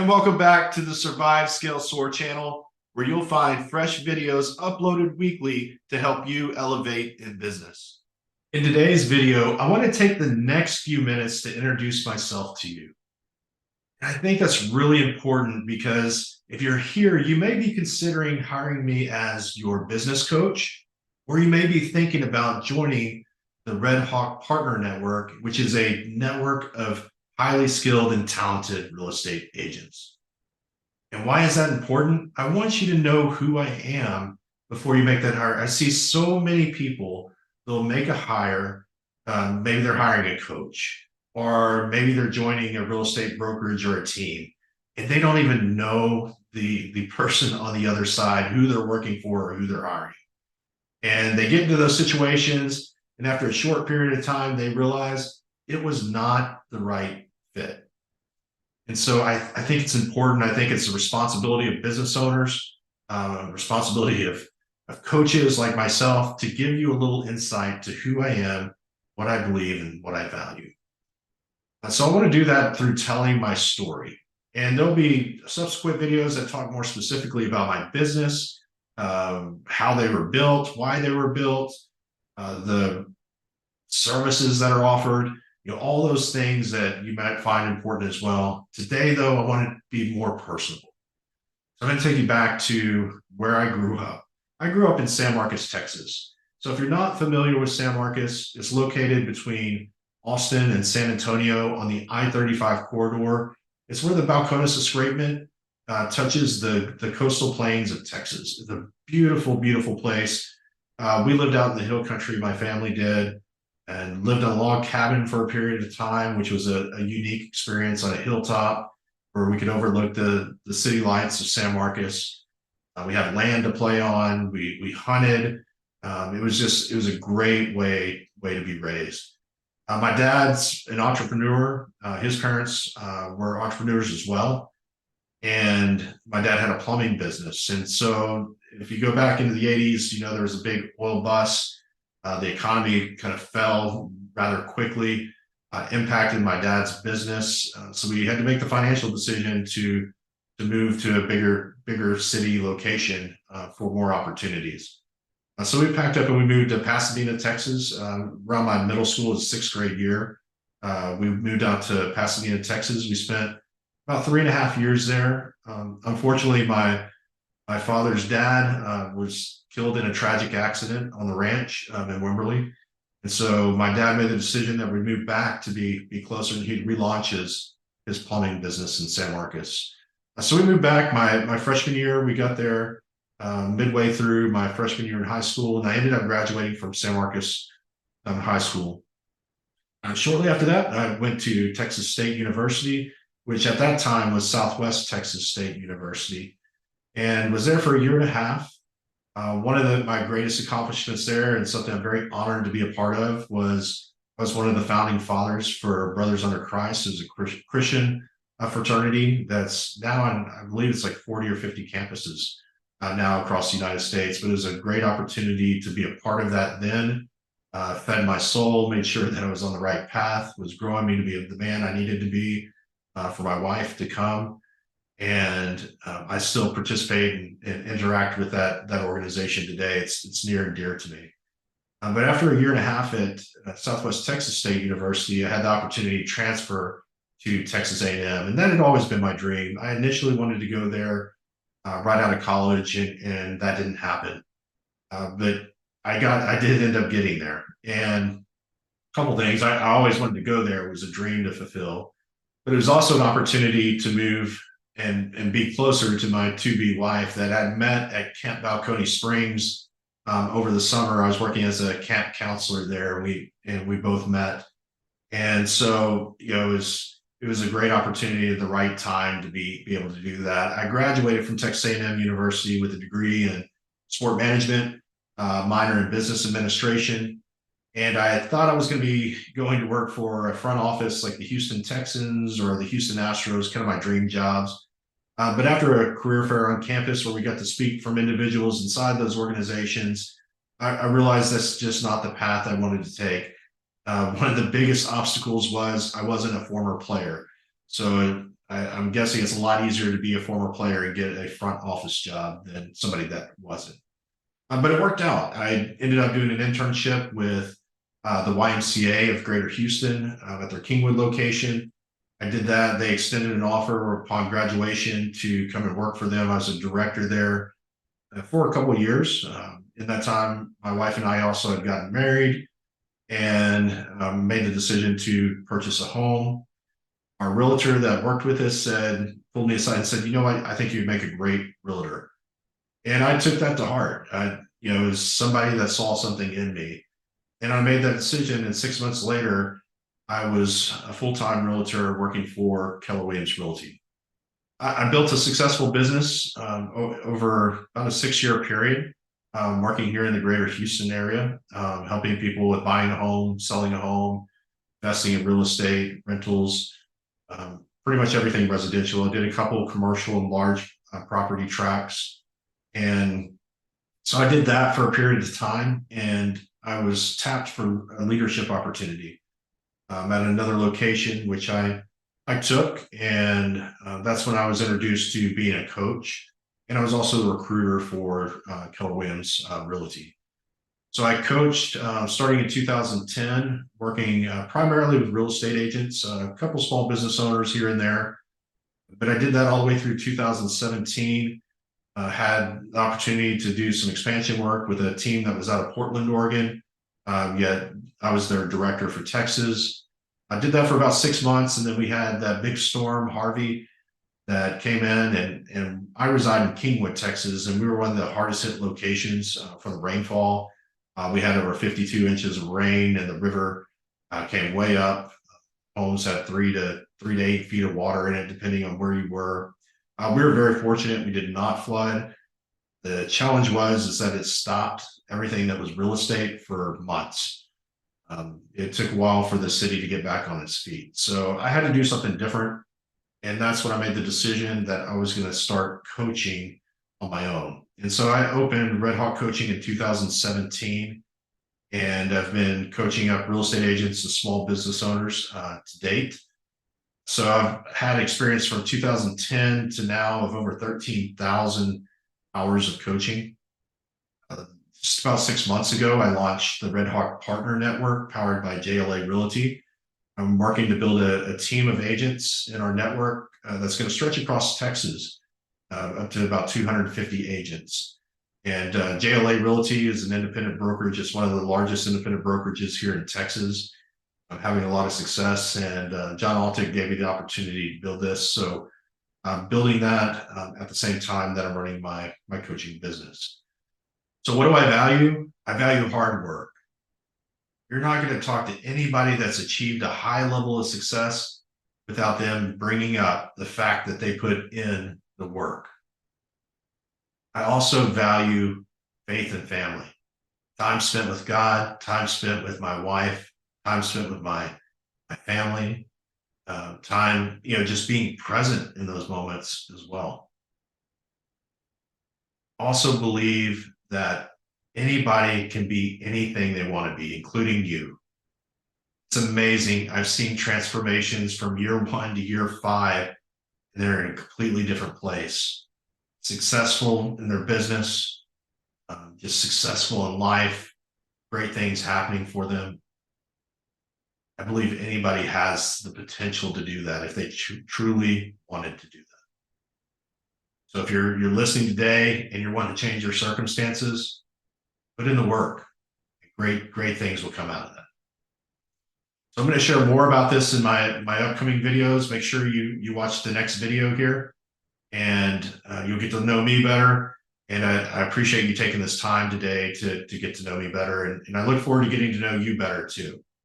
And welcome back to the Survive, Scale, Soar channel, where you'll find fresh videos uploaded weekly to help you elevate in business. In today's video, I want to take the next few minutes to introduce myself to you. I think that's really important because if you're here, you may be considering hiring me as your business coach, or you may be thinking about joining the Red Hawk Partner Network, which is a network of highly skilled and talented real estate agents. And why is that important? I want you to know who I am before you make that hire. I see so many people, they'll make a hire. Maybe they're hiring a coach, or maybe they're joining a real estate brokerage or a team, and they don't even know the person on the other side, who they're working for or who they're hiring. And they get into those situations, and after a short period of time, they realize it was not the right fit. And so I think it's important. I think it's the responsibility of business owners, responsibility of coaches like myself to give you a little insight to who I am, what I believe, and what I value. And so I want to do that through telling my story. And there'll be subsequent videos that talk more specifically about my business, how they were built, why they were built, the services that are offered, all those things that you might find important as well. Today, though, I want to be more personal. So I'm going to take you back to where I grew up. I grew up in San Marcos, Texas. So if you're not familiar with San Marcos, it's located between Austin and San Antonio on the I-35 corridor. It's where the Balcones Escarpment touches the coastal plains of Texas. It's a beautiful, beautiful place. We lived out in the hill country, my family did, and lived in a log cabin for a period of time, which was a unique experience on a hilltop where we could overlook the city lights of San Marcos. We had land to play on. We hunted. It was a great way to be raised. My dad's an entrepreneur. His parents were entrepreneurs as well. And my dad had a plumbing business. And so if you go back into the 80s, there was a big oil bust. The economy kind of fell rather quickly, impacted my dad's business. So we had to make the financial decision to move to a bigger city location for more opportunities. So we packed up and we moved to Pasadena, Texas, around my middle school, 6th grade year. We moved out to Pasadena, Texas. We spent about 3.5 years there. Unfortunately, my father's dad was killed in a tragic accident on the ranch in Wimberley. And so my dad made the decision that we moved back to be closer, and he'd relaunch his plumbing business in San Marcos. So we moved back my freshman year. We got there midway through my freshman year in high school, and I ended up graduating from San Marcos High School. Shortly after that, I went to Texas State University, which at that time was Southwest Texas State University, and was there for 1.5 years. One of my greatest accomplishments there, and something I'm very honored to be a part of, was one of the founding fathers for Brothers Under Christ. It was a Christian fraternity that's now on, I believe it's like 40 or 50 campuses now across the United States. But it was a great opportunity to be a part of that then. Fed my soul, made sure that I was on the right path, was growing me to be the man I needed to be for my wife to come. And I still participate and interact with that organization today. It's near and dear to me. But after 1.5 years at Southwest Texas State University, I had the opportunity to transfer to Texas A&M, and that had always been my dream. I initially wanted to go there right out of college, and that didn't happen. But I did end up getting there. And a couple things, I always wanted to go there. It was a dream to fulfill, but it was also an opportunity to move and be closer to my to-be wife that I'd met at Camp Balcones Springs over the summer. I was working as a camp counselor there. We both met, and so it was a great opportunity at the right time to be able to do that. I graduated from Texas A&M University with a degree in sport management, minor in business administration, and I thought I was going to be going to work for a front office like the Houston Texans or the Houston Astros, kind of my dream jobs. But after a career fair on campus where we got to speak from individuals inside those organizations, I realized that's just not the path I wanted to take. One of the biggest obstacles was I wasn't a former player. So I'm guessing it's a lot easier to be a former player and get a front office job than somebody that wasn't. But it worked out. I ended up doing an internship with the YMCA of Greater Houston at their Kingwood location. I did that. They extended an offer upon graduation to come and work for them. I was a director there for a couple of years. In that time, my wife and I also had gotten married and made the decision to purchase a home. Our realtor that worked with us pulled me aside and said, you know what, I think you'd make a great realtor. And I took that to heart. It was somebody that saw something in me. And I made that decision. And 6 months later, I was a full-time realtor working for JLA Realty. I built a successful business over about a 6-year period, working here in the greater Houston area, helping people with buying a home, selling a home, investing in real estate, rentals, pretty much everything residential. I did a couple of commercial and large property tracts. And so I did that for a period of time, and I was tapped for a leadership opportunity at another location, which I took. And that's when I was introduced to being a coach. And I was also the recruiter for Keller Williams Realty. So I coached starting in 2010, working primarily with real estate agents, a couple small business owners here and there. But I did that all the way through 2017. Had the opportunity to do some expansion work with a team that was out of Portland, Oregon. Yet I was their director for Texas. I did that for about 6 months, and then we had that big storm, Harvey, that came in, and I reside in Kingwood, Texas, and we were one of the hardest hit locations for the rainfall. We had over 52 inches of rain, and the river came way up. Homes had 3 to 8 feet of water in it, depending on where you were. We were very fortunate. We did not flood. The challenge is that it stopped everything that was real estate for months. It took a while for the city to get back on its feet. So I had to do something different. And that's when I made the decision that I was going to start coaching on my own. And so I opened Red Hawk Coaching in 2017. And I've been coaching up real estate agents and small business owners to date. So I've had experience from 2010 to now of over 13,000 hours of coaching. Just about 6 months ago, I launched the Red Hawk Partner Network powered by JLA Realty. I'm working to build a team of agents in our network that's going to stretch across Texas, up to about 250 agents. And JLA Realty is an independent brokerage. It's one of the largest independent brokerages here in Texas. I'm having a lot of success, and John Altick gave me the opportunity to build this. So I'm building that at the same time that I'm running my coaching business. So what do I value? I value hard work. You're not going to talk to anybody that's achieved a high level of success without them bringing up the fact that they put in the work. I also value faith and family. Time spent with God, time spent with my wife, time spent with my family, time, just being present in those moments as well. Also believe that anybody can be anything they want to be, including you. It's amazing. I've seen transformations from year 1 to year 5, and they're in a completely different place. Successful in their business, just successful in life, great things happening for them. I believe anybody has the potential to do that if they truly wanted to do that. So if you're listening today and you're wanting to change your circumstances, put in the work. Great things will come out of that. So I'm going to share more about this in my upcoming videos. Make sure you watch the next video here, and you'll get to know me better. And I appreciate you taking this time today to get to know me better. And I look forward to getting to know you better too.